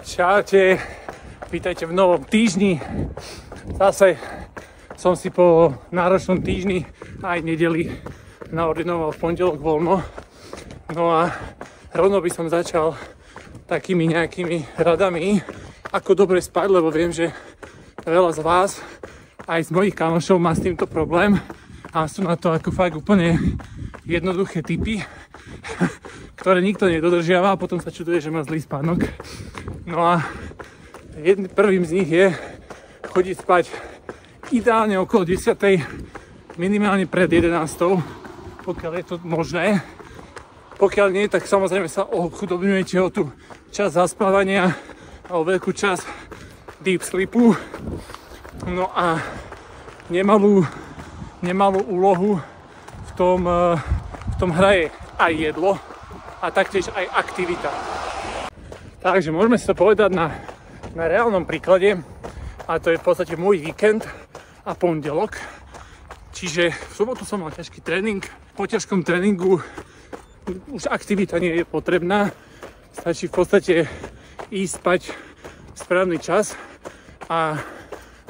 Čaute, vítajte v novom týždni. Zase som si po náročnom týždni aj nedeli naordinoval v pondelok voľno. No a rovno by som začal takými nejakými radami, ako dobre spať, lebo viem, že veľa z vás, aj z mojich kamošov, má s týmto problém a sú na to ako fakt úplne jednoduché tipy, ktoré nikto nedodržiava a potom sa čuduje, že má zlý spánok. No a prvým z nich je chodiť spať ideálne okolo 10, minimálne pred 11, pokiaľ je to možné. Pokiaľ nie, tak samozrejme sa ochudobňujete o tú časť zaspávania a o veľkú časť deep sleepu. No a nemalú úlohu v tom hraje aj jedlo a taktiež aj aktivita. Takže môžeme si to povedať na reálnom príklade, a to je v podstate môj víkend a pondelok. Čiže v sobotu som mal ťažký tréning. Po ťažkom tréningu už aktivita nie je potrebná. Stačí v podstate ísť spať v správny čas a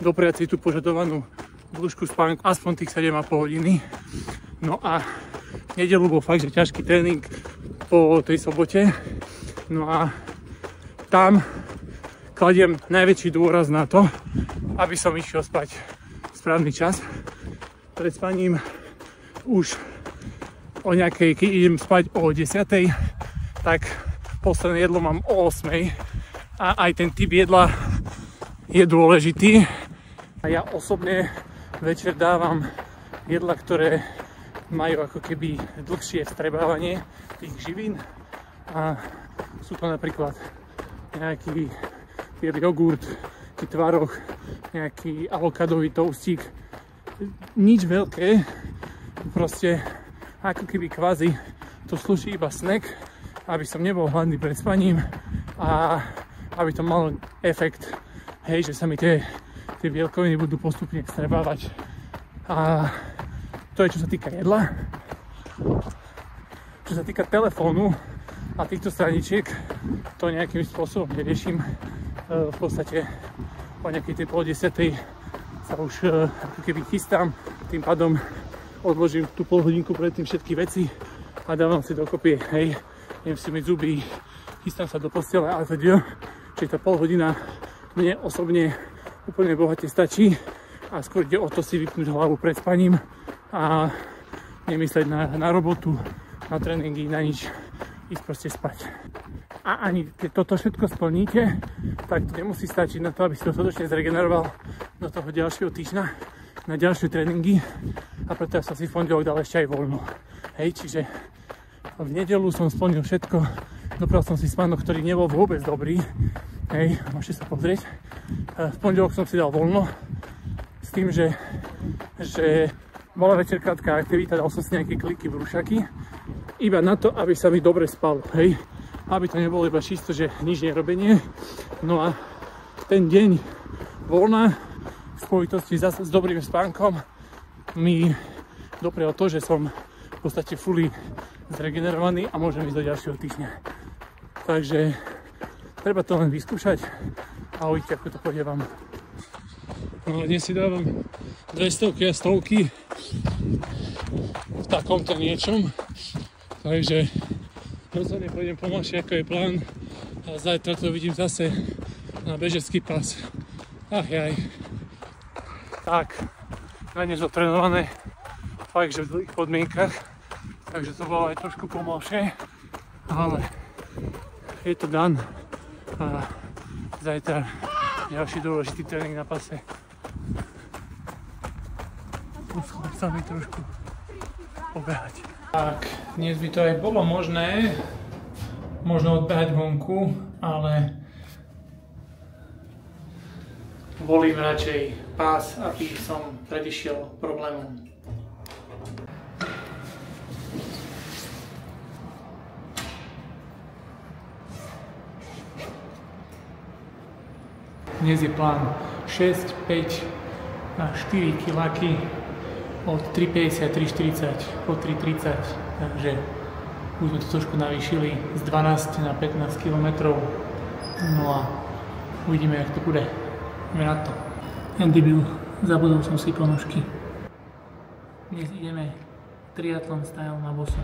dopriať si tú požadovanú dĺžku spánku aspoň tých 7,5 hodiny. No a v nedeľu bol fakt, že ťažký tréning po tej sobote. No a tam kladiem najväčší dôraz na to, aby som išiel spať v správny čas. Pred spaním už o nejakej, keď idem spať o 10, tak posledné jedlo mám o 8 a aj ten typ jedla je dôležitý. A ja osobne večer dávam jedla, ktoré majú ako keby dlhšie vstrebávanie tých živín a sú to napríklad nejaký jogurt, tvaroh, nejaký avokádový toastík. Nič veľké, proste ako keby kvázi to slúži iba snack, aby som nebol hladný pred spaním a aby to malo efekt, hej, že sa mi tie bielkoviny budú postupne vstrebávať. A to je čo sa týka jedla. Čo sa týka telefónu a týchto straničiek, to nejakým spôsobom neriešim. V podstate o nejakej tej pol 10 sa už ako keby chystám, tým pádom odložím tú pol hodinku predtým všetky veci a dávam si dokopy, hej, idem si myť zuby, chystám sa do postele a teda, čiže tá pol hodina mne osobne úplne bohate stačí a skôr ide o to si vypnúť hlavu pred spaním a nemysleť na robotu, na tréningy, na nič, ísť proste spať. A ani keď toto všetko splníte, tak to nemusí stačiť na to, aby si to dostatočne zregeneroval do toho ďalšieho týždňa na ďalšie tréningy a preto ja som si v pondelok dal ešte aj voľno. Hej, čiže v nedeľu som splnil všetko, dopral som si spánok, ktorý nebol vôbec dobrý. Hej, môžete sa pozrieť. V pondelok som si dal voľno s tým, že bola večer krátka aktivita, dal som si nejaké kliky, brúšaky, iba na to, aby sa mi dobre spalo, hej. Aby to nebolo iba čisto, že nič nerobenie. No a ten deň voľna v spojitosti s dobrým spánkom mi doprial to, že som v podstate fully zregenerovaný a môžem ísť do ďalšieho týždňa. Takže treba to len vyskúšať a uvidíte, ako to pôjde vám. No dnes si dávam 200 a 100 v takomto niečom, takže rozhodne pôjdem pomalšie, ako je plán, a zajtra to vidím zase na bežecký pas. Ach jaj. Tak, na dnes otrenované, fakt, že v zlých podmienkach, takže to bolo aj trošku pomalšie, ale je to done a zajtra ďalší dôležitý tréning na pase. S chlapcami trošku pobehať. Tak, dnes by to aj bolo možné, možno odbehať vonku, ale volím radšej pás, aby som predišiel problémom. Dnes je plán 6, 5 a 4 kiláky od 3,50, 3,40 po 3,30, takže už sme to trošku navýšili z 12 na 15 km. No a Uvidíme, jak to bude. Ideme na to. Andy Bill, zabudol som si ponožky. Dnes ideme triatlon style na boso.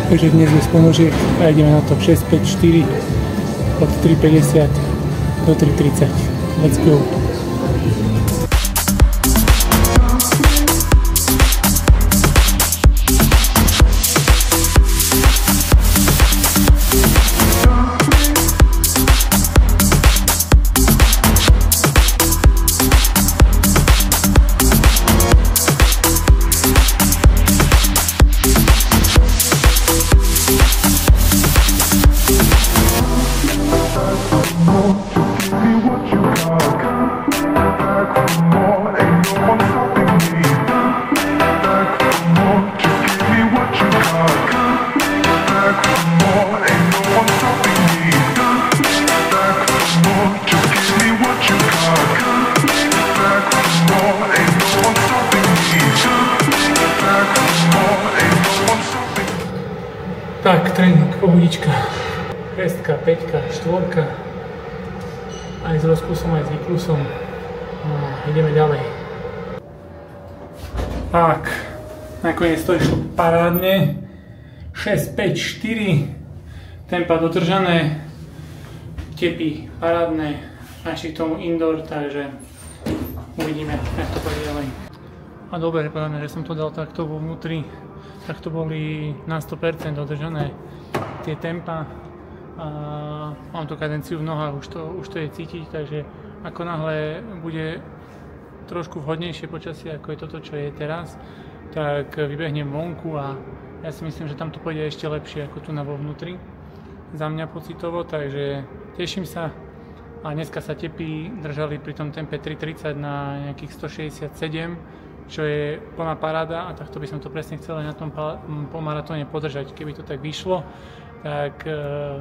Takže dnes bez ponožiek a ideme na to 6-5-4 od 3.50 do 3.30. Let's go! Tak, tréning, pohodička. 6, 5, 4. Aj s rozkusom, aj s výklusom. No, ideme ďalej. Tak, nakoniec to išlo parádne. 6, 5, 4. Tempa dodržané. Tepy parádne. Naši k tomu indoor, takže uvidíme, jak to pôjde ďalej. A dobre, podľa mňa, že som to dal takto vo vnútri. Tak to boli na 100% dodržané tie tempa a mám tu kadenciu v nohách, už to je cítiť, takže ako náhle bude trošku vhodnejšie počasie ako je toto, čo je teraz, tak vybehnem vonku a ja si myslím, že tam to pôjde ešte lepšie ako tu na vo vnútri za mňa pocitovo, takže teším sa a dneska sa tepy držali pri tom tempe 3.30 na nejakých 167, čo je plná paráda a takto by som to presne chcel aj na tom polmaratóne podržať. Keby to tak vyšlo, tak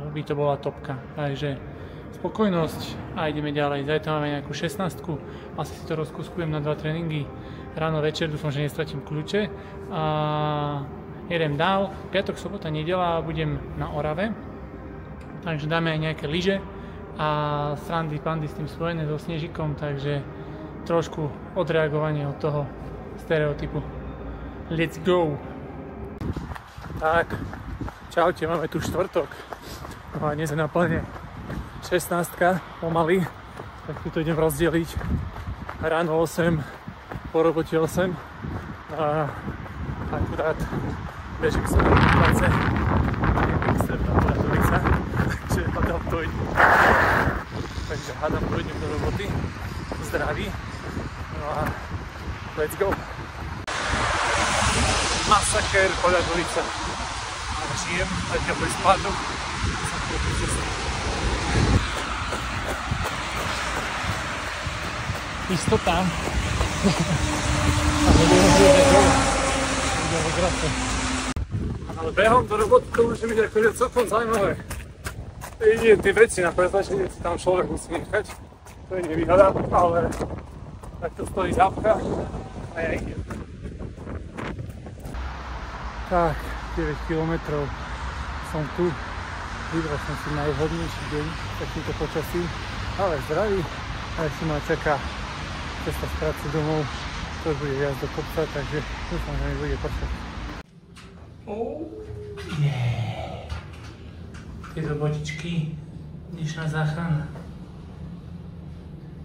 by to bola topka. Takže spokojnosť a ideme ďalej. Zajtra máme nejakú 16-ku, asi si to rozkuskujem na 2 tréningy. Ráno, večer, dúfam, že nestratím kľúče. A jedem dál. Piatok, sobota, nedeľa budem na Orave. Takže dáme aj nejaké lyže a srandy, pandy s tým spojené so snežikom, takže trošku odreagovanie od toho stereotypu. Let's go! Tak, čaute, máme tu štvrtok. No a dnes je naplne 16-ka, pomaly. Tak tu to idem rozdeliť. Ráno 8, po robote 8. A akurát bežím sa do práce. Extrémna poradolica. Takže hádam to idem. Takže hádam to idem do roboty. Zdraví. No a let's go! Masaker, poľadolica. Ale žijem, zatiaľ bez spádok. Som proti cesty. Istota. Ale behom do roboty to môže byť akože celkom zaujímavé. Tie veci na prezlačenie si tam človek musí nechať. To je nevýhoda, ale tak to stojí zápcha a ja idem. Tak, 9 km som tu. Vybral som si najvhodnejší deň v takýmto počasí, ale zdravý. A ešte ma čaká cesta z práce domov. To bude viac do kopca, takže dúfam, že mi bude pršať. Oh yeah! Tieto botičky, dnešná záchrana.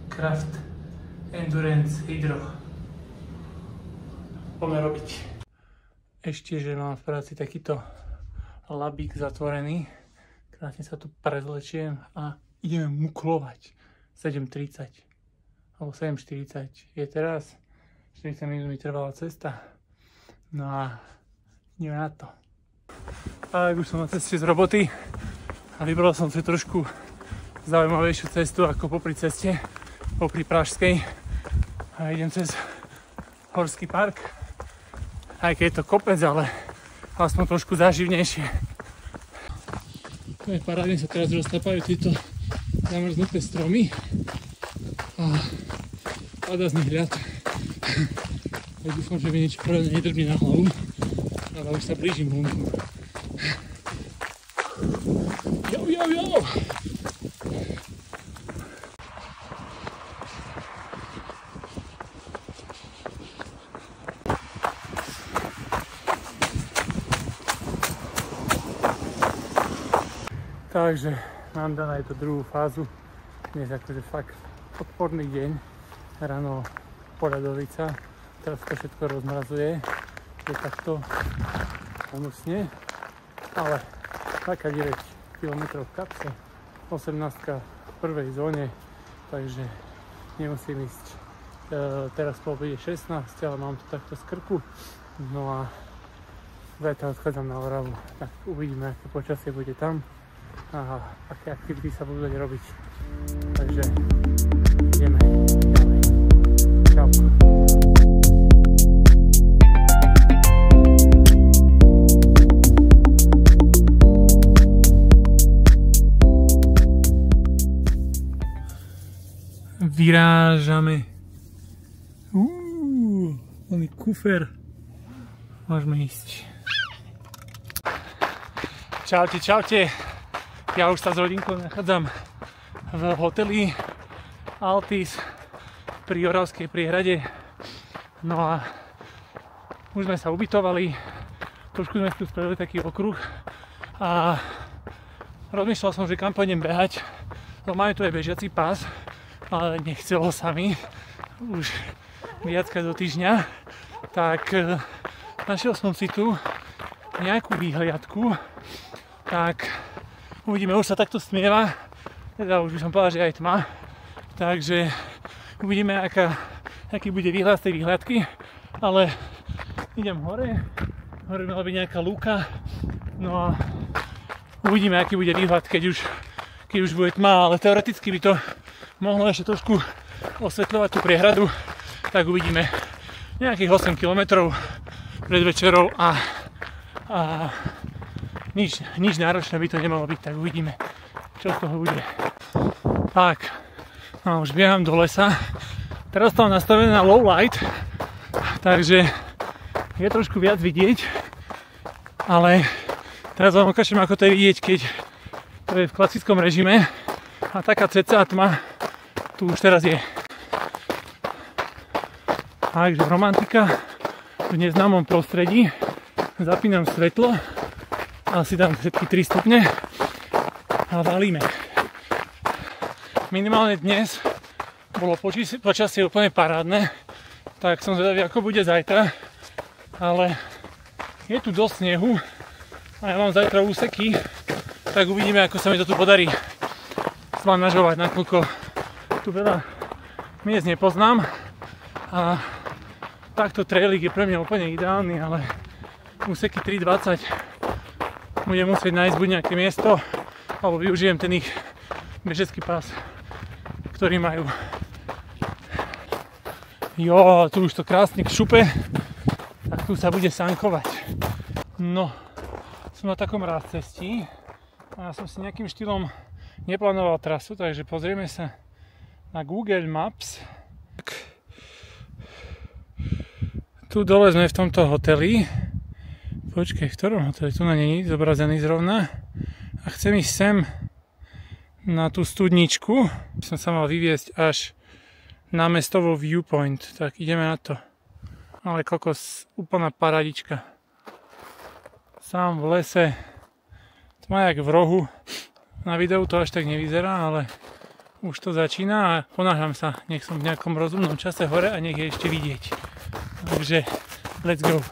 Kraft Endurance Hydro. Poďme robiť. Ešte, že mám v práci takýto labík zatvorený. Krásne sa tu prezlečiem a ideme muklovať. 7.30 alebo 7.40 je teraz. 40 minút mi trvala cesta. No a ideme na to. Tak už som na ceste z roboty a vybral som si trošku zaujímavejšiu cestu ako popri ceste, popri Pražskej. A idem cez horský park. Aj keď je to kopec, ale aspoň trošku záživnejšie. To je parádne, sa teraz roztapajú tieto zamrznuté stromy a padá z nich ľad. Tak dúfam, že mi niečo poradne nedrbí na hlavu, ale už sa blížim vonku. Jo! Takže mám dané aj tú druhú fázu. Dnes akože fakt odporný deň. Ráno poľadovica. Teraz to všetko rozmrazuje. Je takto hnusne. Ale taká 9 km v kapse. 18 v prvej zóne. Takže nemusím ísť teraz po obede 16, ale mám to takto z krku. No a zajtra odchádzam na Oravu. Tak uvidíme, aké počasie bude tam. A aké aktivity sa budú robiť. Takže ideme ďalej. Čau. Vyrážame. Oný kufer. Môžeme ísť. Čaute. Ja už sa s rodinkou nachádzam v hoteli Altis pri Oravskej priehrade. No a už sme sa ubytovali, trošku sme tu spravili taký okruh a rozmýšľal som, že kam pôjdem behať. No máme tu aj bežiaci pás, ale nechcelo sa mi už viackrát do týždňa. Tak našiel som si tu nejakú výhliadku, tak uvidíme, už sa takto stmieva, teda už by som povedal, že aj tma, takže uvidíme, aký bude výhľad z tej výhľadky, ale idem hore mala byť nejaká lúka, no a uvidíme, aký bude výhľad, keď už bude tma, ale teoreticky by to mohlo ešte trošku osvetľovať tú priehradu, tak uvidíme nejakých 8 km pred večerou a nič náročné by to nemalo byť, tak uvidíme, čo z toho bude. Tak, no už bieham do lesa. Teraz to mám nastavené na low light, takže je trošku viac vidieť, ale teraz vám ukážem, ako to je vidieť, keď to je v klasickom režime a taká cca tma tu už teraz je. Takže romantika v neznámom prostredí, zapínam svetlo, asi dám všetky 3 stupne a valíme. Minimálne dnes bolo počasie úplne parádne, tak som zvedavý, ako bude zajtra, ale je tu dosť snehu a ja mám zajtra úseky, tak uvidíme, ako sa mi to tu podarí zmanažovať, nakoľko tu veľa miest nepoznám a takto trailing je pre mňa úplne ideálny, ale úseky 3:20 budem musieť nájsť buď nejaké miesto, alebo využijem ten ich bežecký pás, ktorý majú. Jo, tu už to krásne šupe, tak tu sa bude sankovať. No, som na takom rázcestí a ja som si nejakým štýlom neplánoval trasu, takže pozrieme sa na Google Maps. Tu dole sme v tomto hoteli. Počkej, v ktorom hoteli? Tu na není zobrazený zrovna. A chcem ísť sem na tú studničku. Som sa mal vyviesť až na mestovo Viewpoint. Tak ideme na to. Ale kokos, úplná paradička. Sám v lese. Tma jak v rohu. Na videu to až tak nevyzerá, ale už to začína a ponáhľam sa. Nech som v nejakom rozumnom čase hore a nech je ešte vidieť. Takže let's go.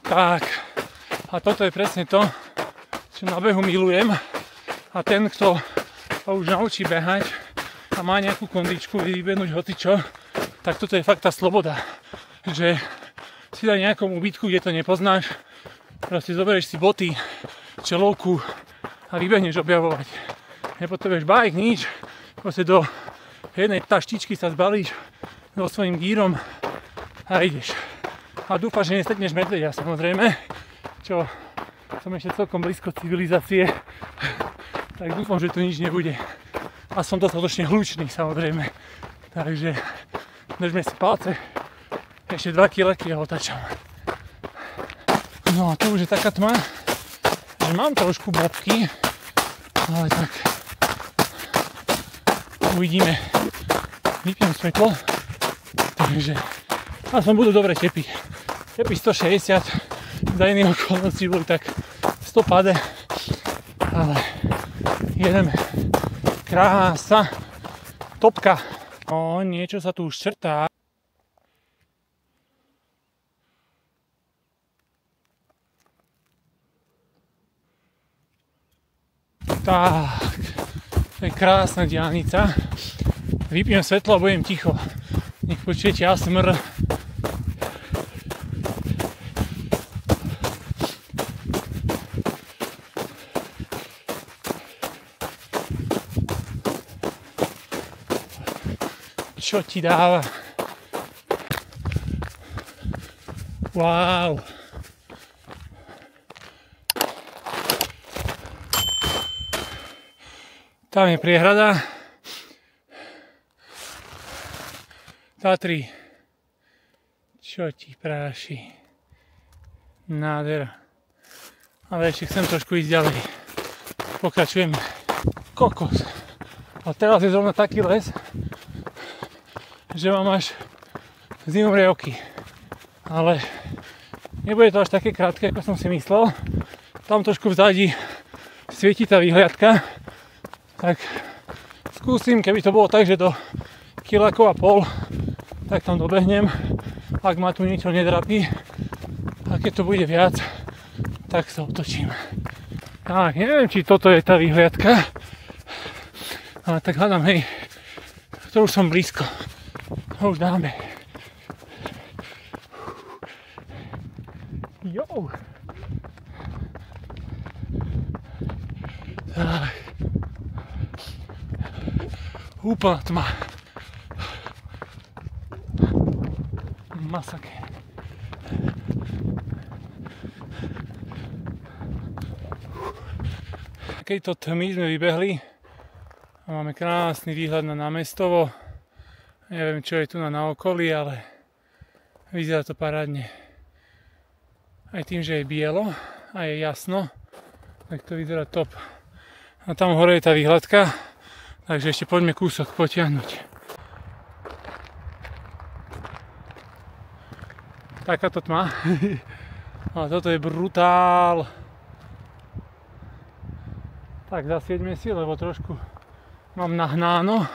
Tak. A toto je presne to, čo na behu milujem. A ten, kto sa už naučí behať a má nejakú kondičku vybehnúť hocičo, tak toto je fakt tá sloboda. Že si daj nejakom ubytku, kde to nepoznáš, proste zoberieš si boty, čelovku a vybehneš objavovať. Nepotrebuješ bajk, nič, proste do jednej taštičky sa zbalíš, so svojím gírom a ideš. A dúfam, že nestretneš medveďa, samozrejme, čo som ešte celkom blízko civilizácie, tak dúfam, že tu nič nebude. A som dostatočne hlučný, samozrejme. Takže držme si palce, ešte 2 kilometry a otačam. No a to už je taká tma, že mám trošku bobky, ale tak uvidíme. Vypnem svetlo, takže aspoň budú dobre tepy. Tepy 160, za iných okolností boli tak 100 ale jedeme. Krása, topka. No, niečo sa tu už črtá. Tak, to je krásna diaľnica. Vypnem svetlo a budem ticho. Nech počujete ASMR. Čo ti dáva? Wow. Tam je priehrada. Tatry. Čo ti práši? Nádhera. Ale ešte chcem trošku ísť ďalej. Pokračujeme. Kokos. A teraz je zrovna taký les, že mám až zimomrievky. Ale nebude to až také krátke, ako som si myslel. Tam trošku vzadí svieti tá výhliadka. Tak skúsim, keby to bolo tak, že do 1,5 kg, tak tam dobehnem, ak ma tu niečo nedrapí. A keď to bude viac, tak sa otočím. Tak, neviem, či toto je tá výhliadka. Ale tak hľadám, hej, to už som blízko. To už dáme. Jo. Tak. Úplná tma. Masaké. Takejto tmy sme vybehli a máme krásny výhľad na námestovo. Neviem, čo je tu na okolí, ale vyzerá to parádne. Aj tým, že je bielo a je jasno, tak to vyzerá top. A tam hore je tá výhľadka, takže ešte poďme kúsok potiahnuť. Takáto tma. Ale toto je brutál. Tak zasvieťme si, lebo trošku mám nahnáno.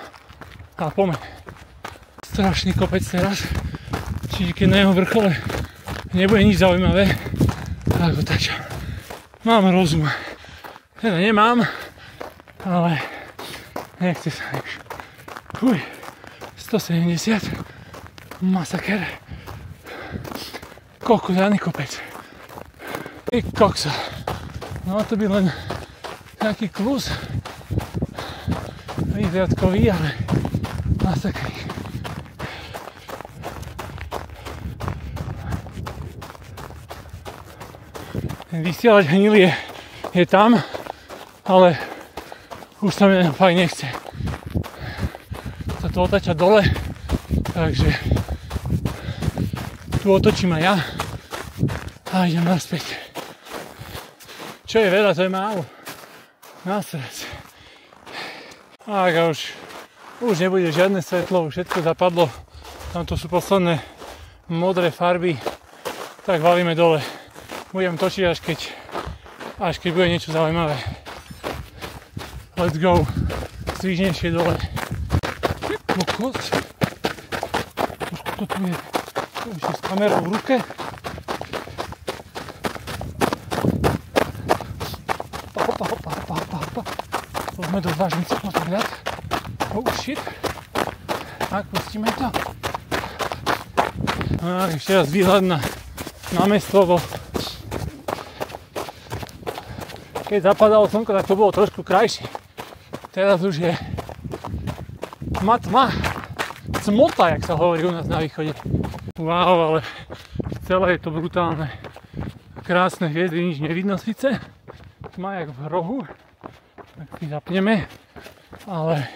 A poďme. Strašný kopec teraz. Čiže keď na jeho vrchole nebude nič zaujímavé, tak otáčam. Mám rozum. Teda nemám, ale nechce sa už. 170. Masaker. Koľko daný kopec. Ty koksa. No to by len nejaký klus. Výhľadkový, ale masaker. Ten vysielač hnilie je tam, ale už sa mi fakt nechce. Sa to otáča dole, takže tu otočím aj ja a idem naspäť. Čo je veľa, to je málo. Nasrať. Tak a už nebude žiadne svetlo, už všetko zapadlo. Tamto sú posledné modré farby, tak valíme dole. Budem točiť až keď bude niečo zaujímavé. Let's go. Svižnejšie dole. Kokos. Už tu je. Ešte s kamerou v ruke. Hopa. Poďme do vážnice pozrieť. Oh shit. Tak, pustíme to. A ešte raz výhľad na námestovo. Keď zapadalo slnko, tak to bolo trošku krajšie. Teraz už je tma. cmota, jak sa hovorí u nás na východe. Wow, ale celé je to brutálne. Krásne hviezdy, nič nevidno síce. Tma jak v rohu. Tak si zapneme. Ale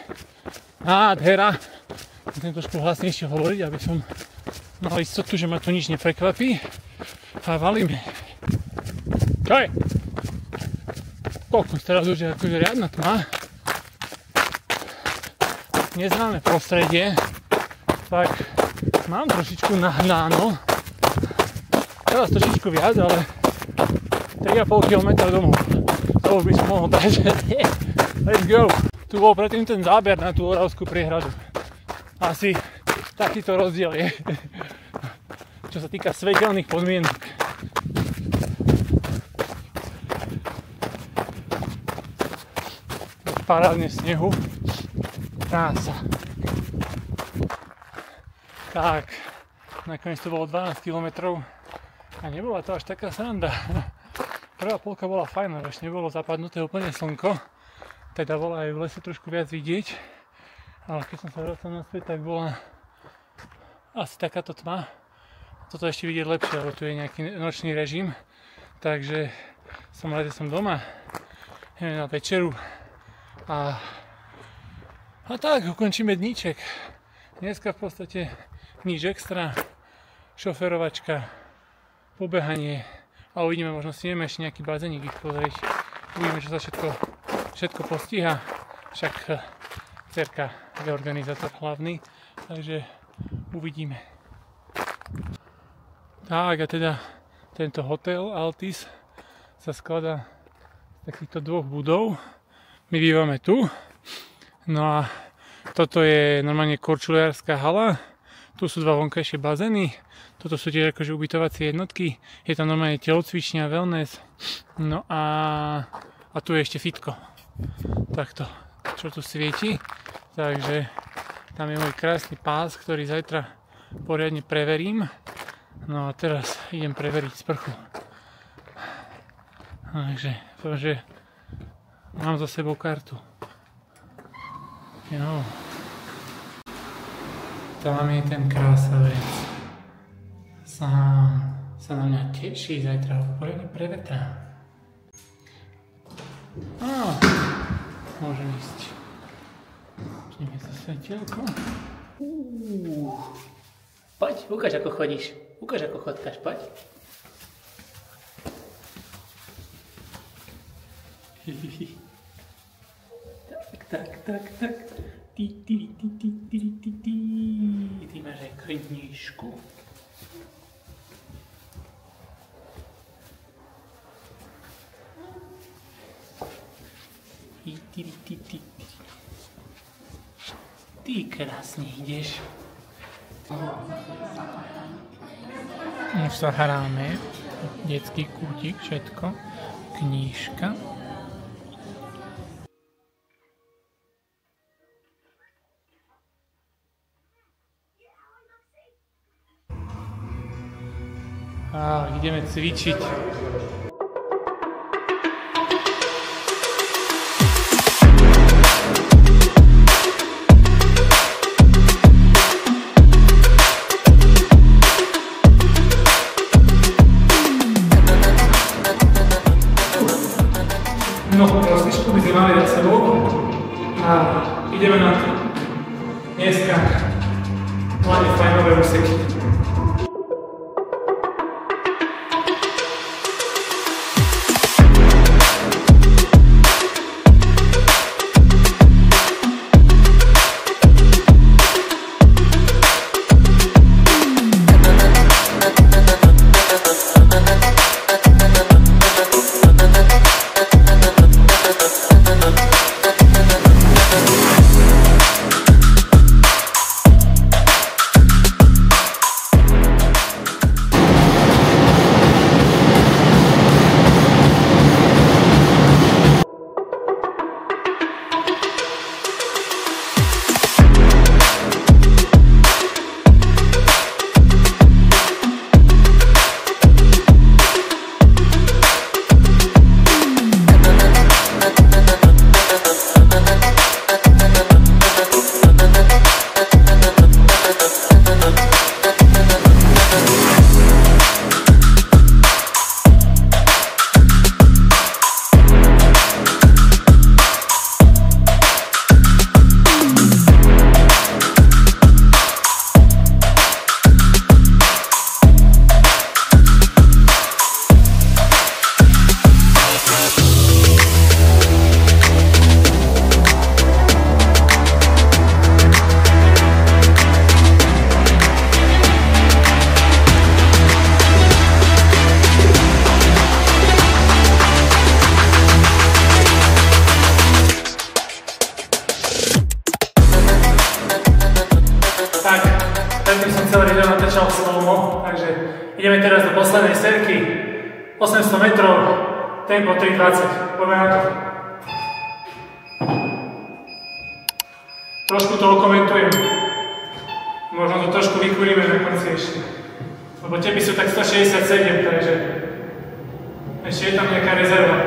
nádhera. Musím trošku hlasnejšie hovoriť, aby som mal istotu, že ma tu nič neprekvapí. A valíme. Čo je? Kokos, teraz už je akože riadna tma. Neznáme prostredie. Tak mám trošičku nahnáno. Teraz trošičku viac, ale 3,5 km domov. To už by som mohol dať. Let's go. Tu bol predtým ten záber na tú Oravskú priehradu. Asi takýto rozdiel je. Čo sa týka svetelných podmienok. Parádne snehu. Krása. Tak, nakoniec to bolo 12 km a nebola to až taká sranda. Prvá polka bola fajn, ešte nebolo zapadnuté úplne slnko, teda bola aj v lese trošku viac vidieť, ale keď som sa vracal naspäť, tak bola asi takáto tma. Toto ešte vidieť lepšie, lebo tu je nejaký nočný režim, takže som rád, že som doma, ideme na večeru a tak ukončíme dníček. Dneska v podstate nič extra, šoferovačka, pobehanie a uvidíme, možno si ideme ešte nejaký bazénik ich pozrieť. Uvidíme, čo sa všetko postíha. Však dcerka je organizátor hlavný, takže uvidíme. Tak a teda tento hotel Altis sa skladá z takýchto dvoch budov. My bývame tu. No a toto je normálne korčuliarská hala. Tu sú dva vonkajšie bazény. Toto sú tiež akože ubytovacie jednotky. Je tam normálne telocvičňa, wellness. No a tu je ešte fitko. Takto, čo tu svieti. Takže tam je môj krásny pás, ktorý zajtra poriadne preverím. No a teraz idem preveriť sprchu. Takže mám za sebou kartu. Jo. Tam je ten krásavec. Sám sa na mňa teší, zajtra ho poriadne prevetrám. Môžem ísť. Počneme sa svetielko. Poď, ukáž ako chodíš. Ukáž ako chodkáš, poď. Tak. Ty máš aj knižku. Ty krásne ideš. Už sa hráme. Detský kútik, všetko. Knižka. Ideme cvičiť. No, rozlišku by sme mali za sebou a ideme na to. Dneska hlavne fajnové úseky. celý video natáčal slovo, takže ideme teraz do poslednej serky. 800 metrov, tempo 3:20. Poďme na to. Trošku to okomentujem. Možno to trošku vykuríme na konci ešte. Lebo tepy sú tak 167, takže ešte je tam nejaká rezerva.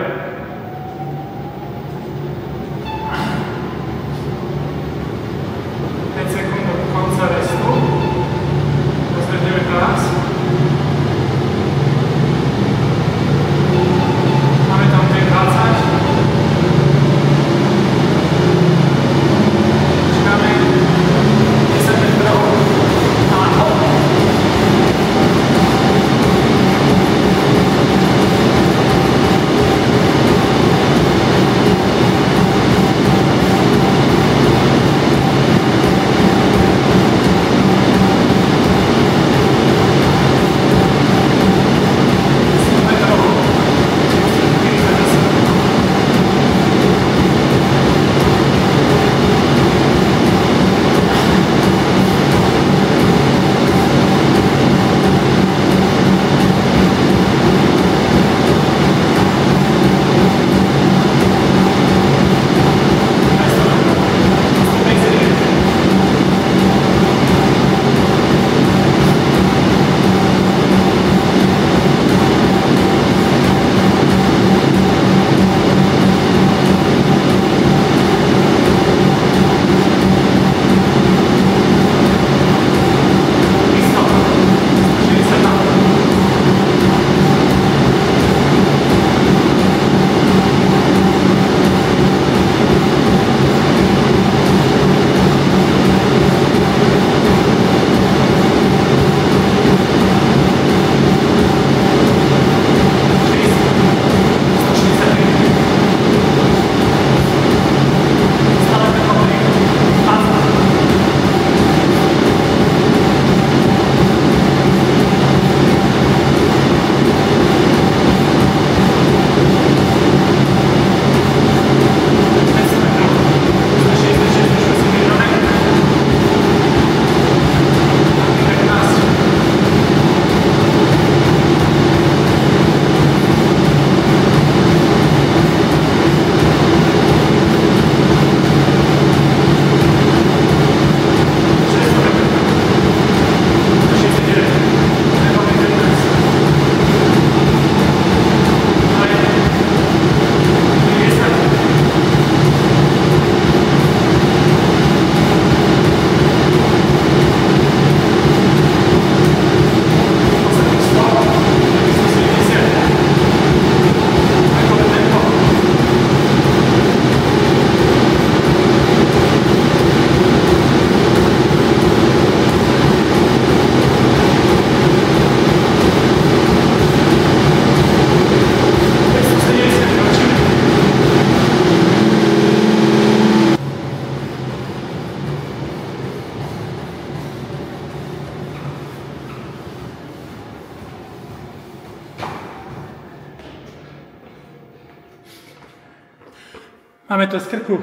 Máme to z krku.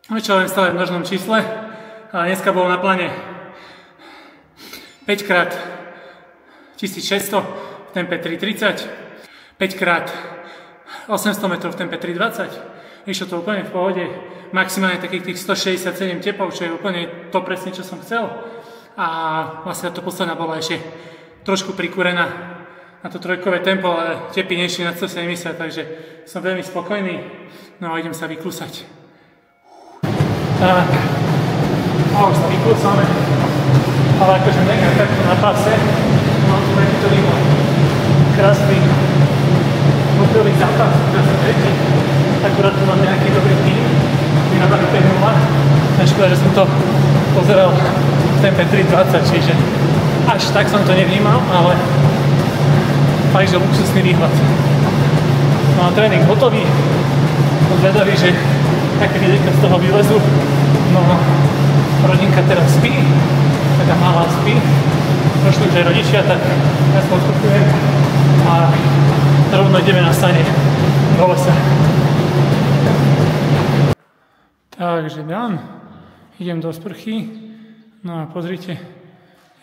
Čo len stále v množnom čísle, ale dneska bolo na pláne 5x1600 v tempe 3:30, 5x800 metrov v tempe 3:20. Išlo to úplne v pohode, maximálne takých tých 167 tepov, čo je úplne to presne, čo som chcel. A vlastne to posledná bola ešte trošku prikúrená na to trojkové tempo, ale tepy nešli na 170, takže som veľmi spokojný. No a idem sa vyklusať. Tak, a už sa vyklusame, ale akože mega takto na páse, mám tu taký to výbor. Krásny motorový zápas, krásny tretí, akurát tu mám nejaký dobrý tým, mi nabali 5:0, škoda, že som to pozeral v tempe 3:20, čiže až tak som to nevnímal, ale fakt, že luxusný výhľad. No a tréning hotový, zvedavý, že aké videjka z toho vylezú. No, rodinka teraz spí, taká malá spí, trošku už aj rodičia, tak ja sa odkupujem a rovno ideme na stane do lesa. Takže dám, idem do sprchy, no a pozrite,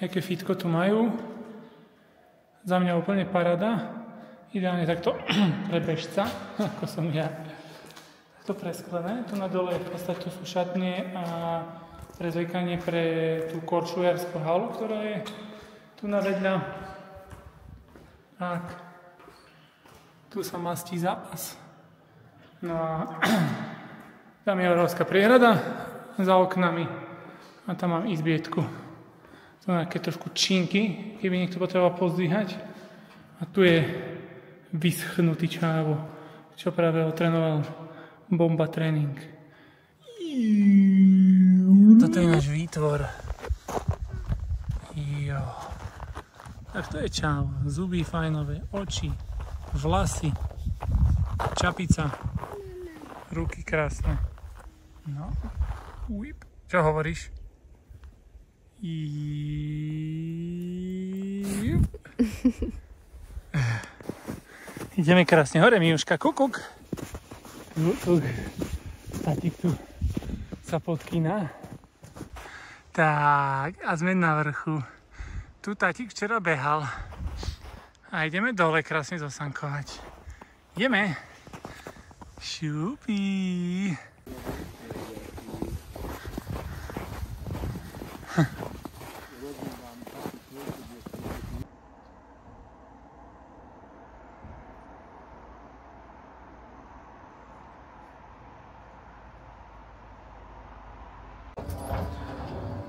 aké fitko tu majú. Za mňa úplne parada. Ideálne takto pre bežca, ako som ja. To presklené. Tu na dole v podstate sú šatne a prezliekanie pre tú korčuliarsku halu, ktorá je tu na vedľa. Tak. Tu sa mastí zápas. No a tam je obrovská priehrada za oknami a tam mám izbietku. Tu nejaké trošku činky, keby niekto potreboval pozdvíhať. A tu je vyschnutý čávo, čo práve otrénoval bomba tréning. Toto je náš výtvor. Jo. Tak to je čávo. Zuby fajnové, oči, vlasy, čapica, ruky krásne. No. Whip. Čo hovoríš? Ideme krásne hore, Miuška, kukuk. Tatík tu sa podkýna. Tak, a sme na vrchu. Tu tatík včera behal. A ideme dole krásne zosankovať. Ideme. Šupí.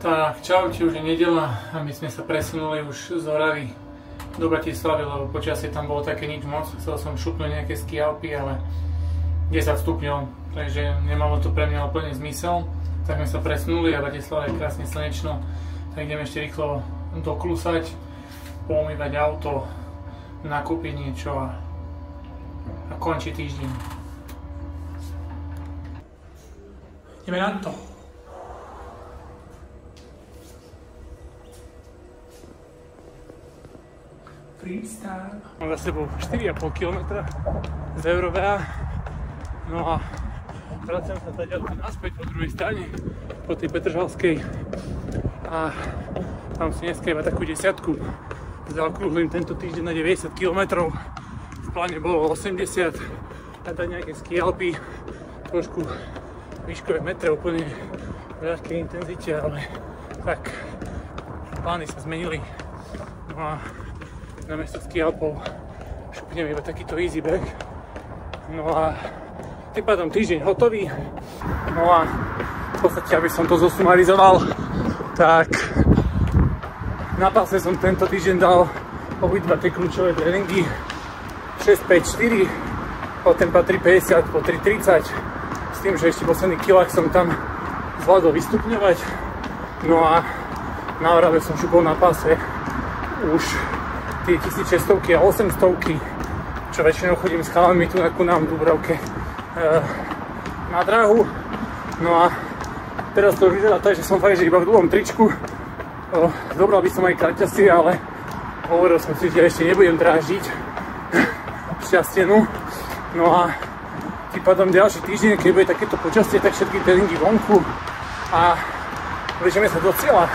Tak, čaute, už je nedeľa a my sme sa presunuli už z Oravy do Bratislavy, lebo počasie tam bolo také nič moc. Chcel som šupnúť nejaké ski Alpy, ale 10 stupňov, takže nemalo to pre mňa úplne zmysel. Tak sme sa presunuli a Bratislava je krásne slnečno, tak ideme ešte rýchlo doklusať, poumývať auto, nakúpiť niečo a končí týždeň. Ideme na to. Freestyle. Mám za sebou 4,5 km z Eurovea. No a vraciam sa tady naspäť po druhej strane, po tej Petržalskej. A tam si dneska iba takú desiatku zaokrúhlim tento týždeň na 90 km. V pláne bolo 80 a dať nejaké ski Alpy, trošku výškové metre, úplne v ľahkej intenzite, ale tak plány sa zmenili. No a namiesto ski Alpov šupnem iba takýto easy bag. No a tým pádom týždeň hotový. No a v podstate, aby som to zosumarizoval, tak na páse som tento týždeň dal obidva tie kľúčové tréningy 6-5-4, potom pa 3-50, po 3-30, s tým, že ešte v posledných kilách som tam zvládol vystupňovať. No a na Orave som šupol na páse už tie 1600 a 800, čo väčšinou chodím s chalami tu na Kunám v Dúbravke na dráhu. No a teraz to vyzerá tak, že som fakt, že iba v dlhom tričku. Zobral by som aj kraťasy, ale hovoril som si, že ešte nebudem dráždiť šťastenu. No a tým pádom ďalší týždeň, keď bude takéto počasie, tak všetky tréningy vonku a blížime sa do cieľa.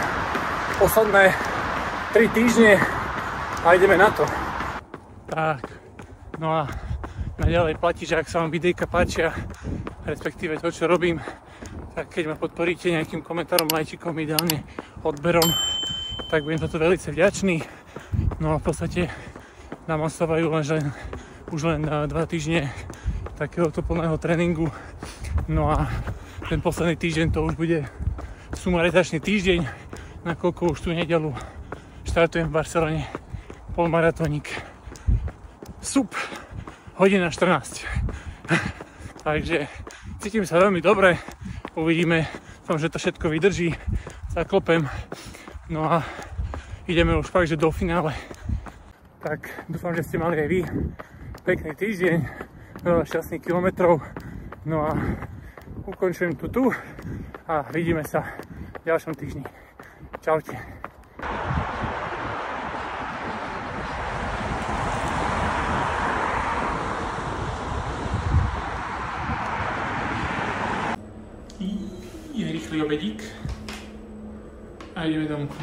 Posledné 3 týždne a ideme na to. Tak, no a naďalej platí, že ak sa vám videjka páčia, respektíve to, čo robím, tak keď ma podporíte nejakým komentárom, lajčikom, ideálne odberom, tak budem za to veľmi vďačný. No a v podstate nám ostávajú už len 2 týždne takéhoto plného tréningu. No a ten posledný týždeň to už bude sumarizačný týždeň, nakoľko už tú nedeľu štartujem v Barcelone polmaratónik. Sup, hodina 14. Takže cítim sa veľmi dobre. Uvidíme, že to všetko vydrží. Zaklopem. No a ideme už fakt, že do finále. Tak dúfam, že ste mali aj vy pekný týždeň, veľa šťastných kilometrov. No a ukončujem to tu a vidíme sa v ďalšom týždni. Čaute. Je rýchly obedík a ideme domku.